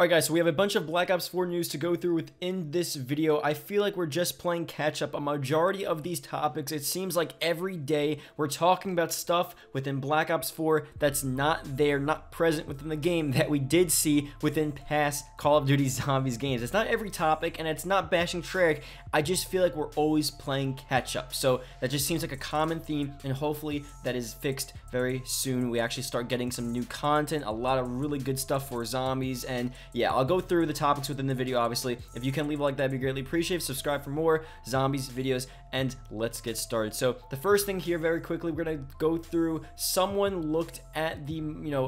Alright guys, so we have a bunch of Black Ops 4 news to go through within this video. I feel like we're just playing catch up. A majority of these topics, it seems like every day we're talking about stuff within Black Ops 4 that's not there, not present within the game that we did see within past Call of Duty Zombies games. It's not every topic and it's not bashing Treyarch. I just feel like we're always playing catch up. So that just seems like a common theme, and hopefully that is fixed very soon. We actually start getting some new content, a lot of really good stuff for zombies. And yeah, I'll go through the topics within the video, obviously. If you can leave a like, that'd be greatly appreciated. Subscribe for more zombies videos, and let's get started. So the first thing here, very quickly, we're gonna go through, someone looked at the,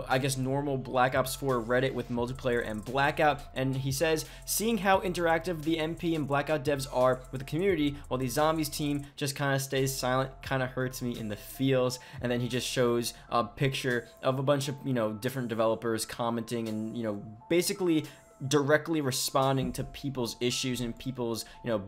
I guess normal Black Ops 4 Reddit with multiplayer and Blackout, and he says, seeing how interactive the MP and Blackout devs are with the community, while the zombies team just kind of stays silent, kind of hurts me in the feels. And then he just shows a picture of a bunch of, different developers commenting and, basically directly responding to people's issues and people's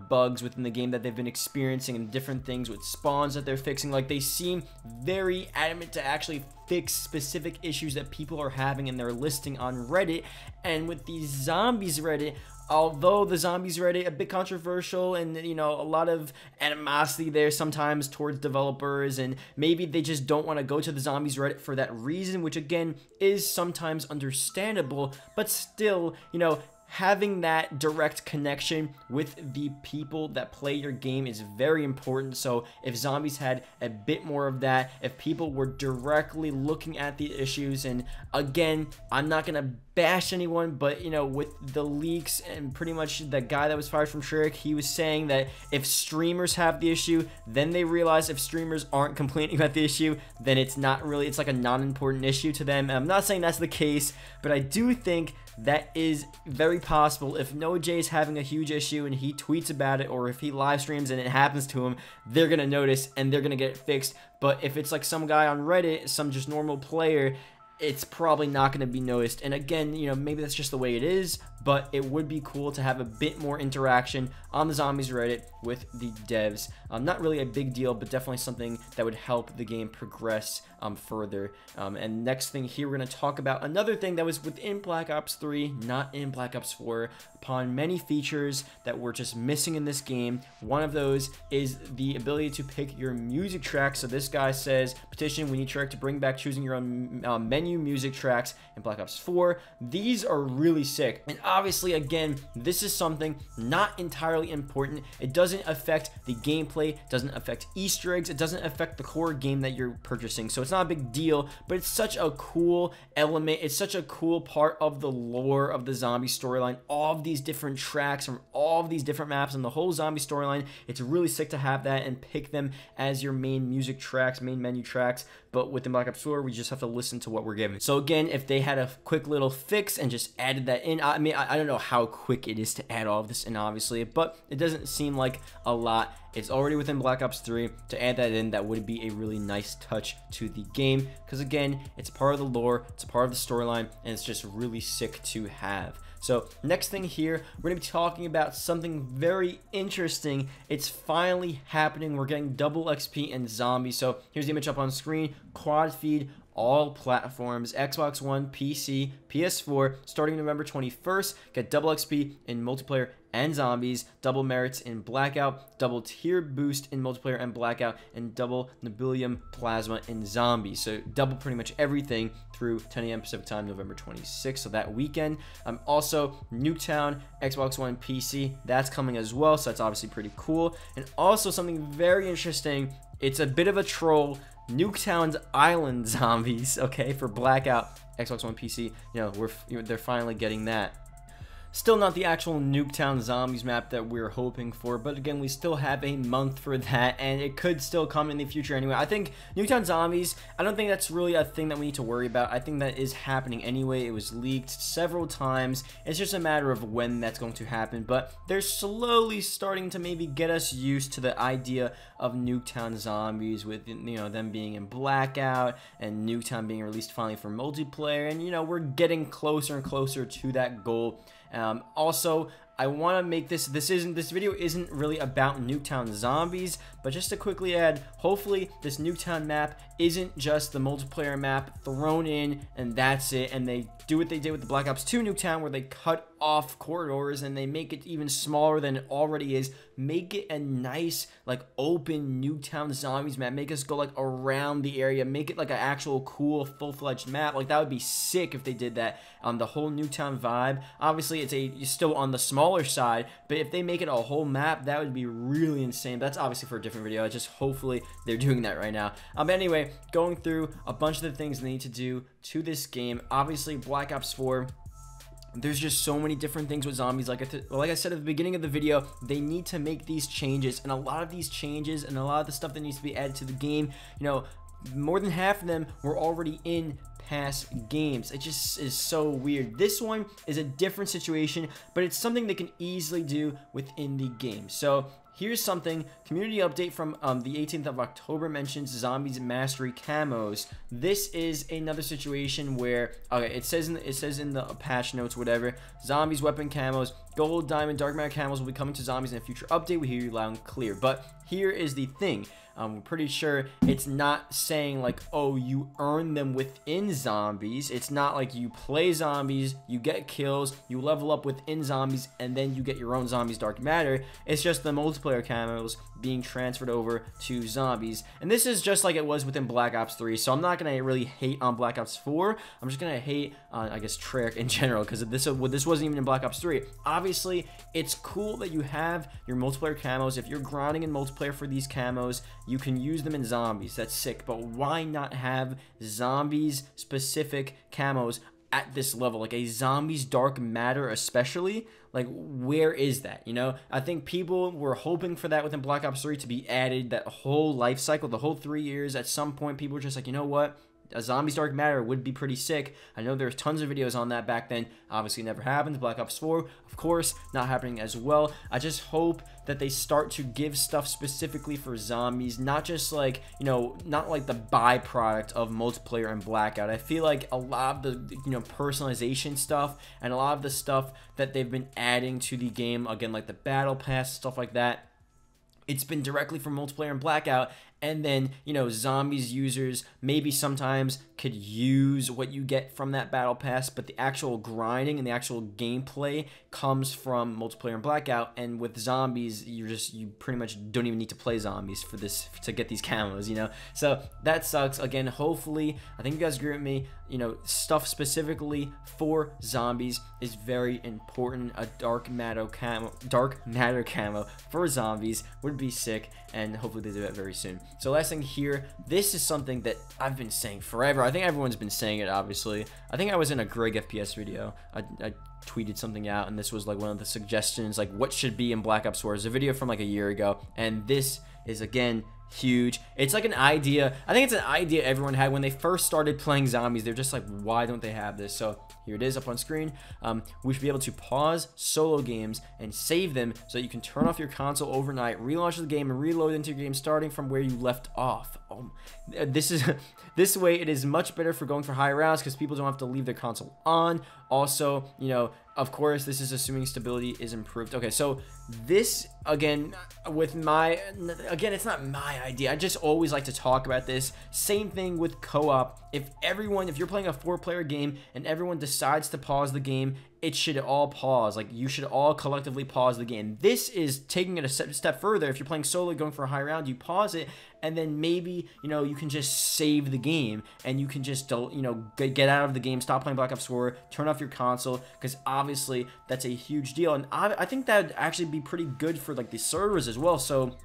bugs within the game that they've been experiencing, and different things with spawns that they're fixing. Like, they seem very adamant to actually fix specific issues that people are having in their listing on Reddit. And with the zombies Reddit, although the zombies Reddit a bit controversial, and a lot of animosity there sometimes towards developers, and maybe they just don't want to go to the zombies Reddit for that reason, which again is sometimes understandable, but still, having that direct connection with the people that play your game is very important. So if zombies had a bit more of that, if people were directly looking at the issues, and again, I'm not gonna bash anyone, but with the leaks and pretty much the guy that was fired from Treyarch, he was saying that if streamers have the issue, then they realize if streamers aren't complaining about the issue, then it's like a non-important issue to them. And I'm not saying that's the case, but I do think that is very possible. If NoJ is having a huge issue and he tweets about it, or if he live streams and it happens to him, they're gonna notice and they're gonna get it fixed. But if it's like some guy on Reddit, some just normal player, it's probably not going to be noticed. And again, maybe that's just the way it is, but it would be cool to have a bit more interaction on the zombies Reddit with the devs. Not really a big deal, but definitely something that would help the game progress further. And next thing here, we're going to talk about another thing that was within Black Ops 3, not in Black Ops 4. Upon many features that were just missing in this game, one of those is the ability to pick your music tracks. So this guy says, petition, we need Treyarch to bring back choosing your own menu music tracks in Black Ops 4. These are really sick. And obviously, again, this is something not entirely important. It doesn't affect the gameplay, doesn't affect Easter eggs, it doesn't affect the core game that you're purchasing. So it's not a big deal, but it's such a cool element. It's such a cool part of the lore of the zombie storyline. All of these different tracks from all of these different maps and the whole zombie storyline. It's really sick to have that and pick them as your main music tracks, main menu tracks. But within Black Ops 4, we just have to listen to what we're given. So again, if they had a quick little fix and just added that in, I mean, I don't know how quick it is to add all of this in, obviously, but it doesn't seem like a lot. It's already within Black Ops 3. To add that in, that would be a really nice touch to the game, because again, it's part of the lore, it's a part of the storyline, and it's just really sick to have. So next thing here, we're going to be talking about something very interesting. It's finally happening. We're getting double XP and zombies. So here's the image up on screen. Quad feed, all platforms, Xbox One, PC, PS4, starting November 21st. Get double XP in multiplayer and zombies, double merits in Blackout, double tier boost in multiplayer and Blackout, and double Nobilium plasma in zombies. So double pretty much everything through 10 a.m. Pacific time, November 26th, so that weekend. Also, Nuketown, Xbox One, PC, that's coming as well, so that's obviously pretty cool. And also something very interesting, it's a bit of a troll, Nuketown's Island zombies, okay, for Blackout, Xbox One, PC, they're finally getting that. Still not the actual Nuketown Zombies map that we're hoping for, but again, we still have a month for that, and it could still come in the future anyway. I think Nuketown Zombies, I don't think that's really a thing that we need to worry about. I think that is happening anyway. It was leaked several times. It's just a matter of when that's going to happen, but they're slowly starting to maybe get us used to the idea of Nuketown Zombies, with them being in Blackout and Nuketown being released finally for multiplayer, and we're getting closer and closer to that goal. Also, I want to make this video isn't really about Nuketown Zombies, but just to quickly add, hopefully this Nuketown map isn't just the multiplayer map thrown in and that's it, and they do what they did with the Black Ops 2 Nuketown, where they cut off corridors and they make it even smaller than it already is. Make it a nice, like, open Nuketown Zombies map. Make us go, like, around the area. Make it like an actual cool full-fledged map. Like, that would be sick if they did that on the whole Nuketown vibe. Obviously it's still on the smaller side, but if they make it a whole map, that would be really insane. That's obviously for a different video. Just hopefully they're doing that right now. But anyway, going through a bunch of the things they need to do to this game. Obviously Black Ops 4, there's just so many different things with zombies. Like I said at the beginning of the video, they need to make these changes, and a lot of these changes and a lot of the stuff that needs to be added to the game, you know, more than half of them were already in past games. It just is so weird. This one is a different situation, but it's something they can easily do within the game. So here's something. Community update from the 18th of October mentions Zombies Mastery camos. This is another situation where, okay, it says in the patch notes, whatever, Zombies weapon camos, gold, diamond, dark matter camos will be coming to Zombies in a future update. We hear you loud and clear. But here is the thing. We're pretty sure it's not saying like, oh, you earn them within Zombies. It's not like you play Zombies, you get kills, you level up within Zombies, and then you get your own Zombies Dark Matter. It's just the multiplayer camos being transferred over to Zombies. And this is just like it was within Black Ops 3, so I'm not going to really hate on Black Ops 4. I'm just going to hate on, I guess, Treyarch in general, because this wasn't even in Black Ops 3. Obviously, it's cool that you have your multiplayer camos. If you're grinding in multiplayer for these camos, you can use them in Zombies. That's sick. But why not have Zombies specific camos at this level, like a Zombies Dark Matter especially? Like, where is that? You know, I think people were hoping for that within Black Ops 3 to be added, that whole life cycle, the whole 3 years. At some point, people were just like, you know what? A Zombies Dark Matter would be pretty sick. I know there's tons of videos on that back then. Obviously never happened. Black Ops 4, of course, not happening as well. I just hope that they start to give stuff specifically for zombies, not just like, you know, not like the byproduct of multiplayer and Blackout. I feel like a lot of the, you know, personalization stuff and a lot of the stuff that they've been adding to the game, again, like the battle pass, stuff like that, it's been directly from multiplayer and Blackout. And then, you know, Zombies users maybe sometimes could use what you get from that battle pass, but the actual grinding and the actual gameplay comes from multiplayer and Blackout. And with Zombies, you pretty much don't even need to play Zombies for this to get these camos, you know. So that sucks. Again, hopefully, I think you guys agree with me. You know, stuff specifically for Zombies is very important. A dark matter camo for Zombies would be sick, and hopefully they do that very soon. So last thing here, this is something that I've been saying forever. I think everyone's been saying it, obviously. I think I was in a Greg FPS video. I tweeted something out, and this was like one of the suggestions, like what should be in Black Ops 4. It was a video from like a year ago, and this is, again, huge. It's like an idea. I think it's an idea everyone had when they first started playing Zombies. They're just like, why don't they have this? So here it is up on screen. We should be able to pause solo games and save them so that you can turn off your console overnight, relaunch the game, and reload into your game starting from where you left off. This way it is much better for going for high rounds because people don't have to leave their console on. Also, you know, of course, this is assuming stability is improved. Okay, so this, again, it's not my idea. I just always like to talk about this. Same thing with co-op. If you're playing a 4-player game and everyone decides to pause the game, it should all pause. Like, you should all collectively pause the game. This is taking it a step further. If you're playing solo, going for a high round, you pause it, and then maybe, you know, you can just save the game, and you can just, you know, get out of the game, stop playing Black Ops 4, turn off your console, because obviously that's a huge deal. And I think that would actually be pretty good for, like, the servers as well. So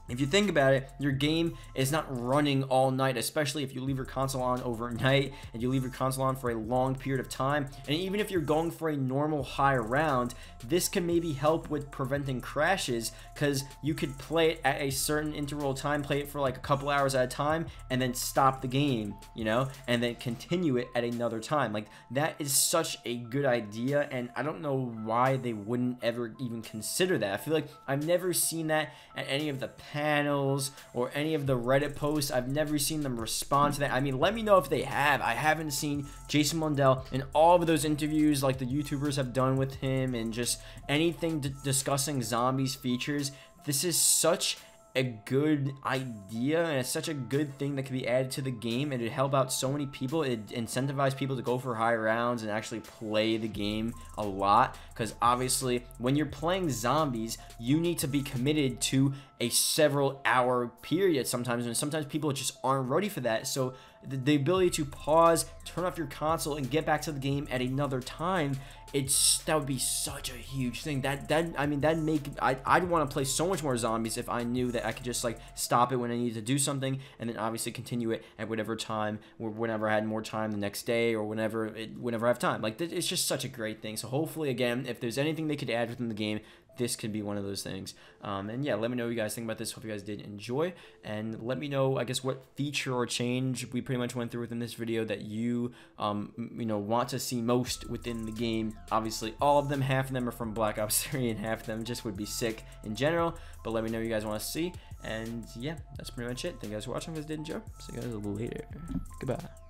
if you think about it, your game is not running all night, especially if you leave your console on overnight and you leave your console on for a long period of time. And even if you're going for a normal high round, this can maybe help with preventing crashes, because you could play it at a certain interval of time, play it for like a couple hours at a time, and then stop the game, you know, and then continue it at another time. Like, that is such a good idea, and I don't know why they wouldn't ever even consider that. I feel like I've never seen that at any of the panels or any of the Reddit posts. I've never seen them respond to that. I mean, let me know if they have. I haven't seen Jason Mundell in all of those interviews like the YouTubers have done with him, and just anything discussing zombies features. This is such a good idea, and it's such a good thing that can be added to the game, and it'd help out so many people. It incentivize people to go for high rounds and actually play the game a lot, because obviously when you're playing zombies, you need to be committed to a several hour period sometimes, and sometimes people just aren't ready for that. So the ability to pause, turn off your console, and get back to the game at another time, that would be such a huge thing. I'd want to play so much more zombies if I knew that I could just like stop it when I needed to do something, and then obviously continue it at whatever time, or whenever I had more time the next day, or whenever I have time. Like, it's just such a great thing. So hopefully, again, if there's anything they could add within the game, this could be one of those things. And yeah, let me know what you guys think about this. Hope you guys did enjoy, and let me know, I guess, what feature or change we pretty much went through within this video that you want to see most within the game. Obviously, all of them, half of them are from Black Ops 3, and half of them just would be sick in general. But let me know what you guys want to see, and yeah, that's pretty much it. Thank you guys for watching. If you guys did enjoy, see you guys later. Goodbye.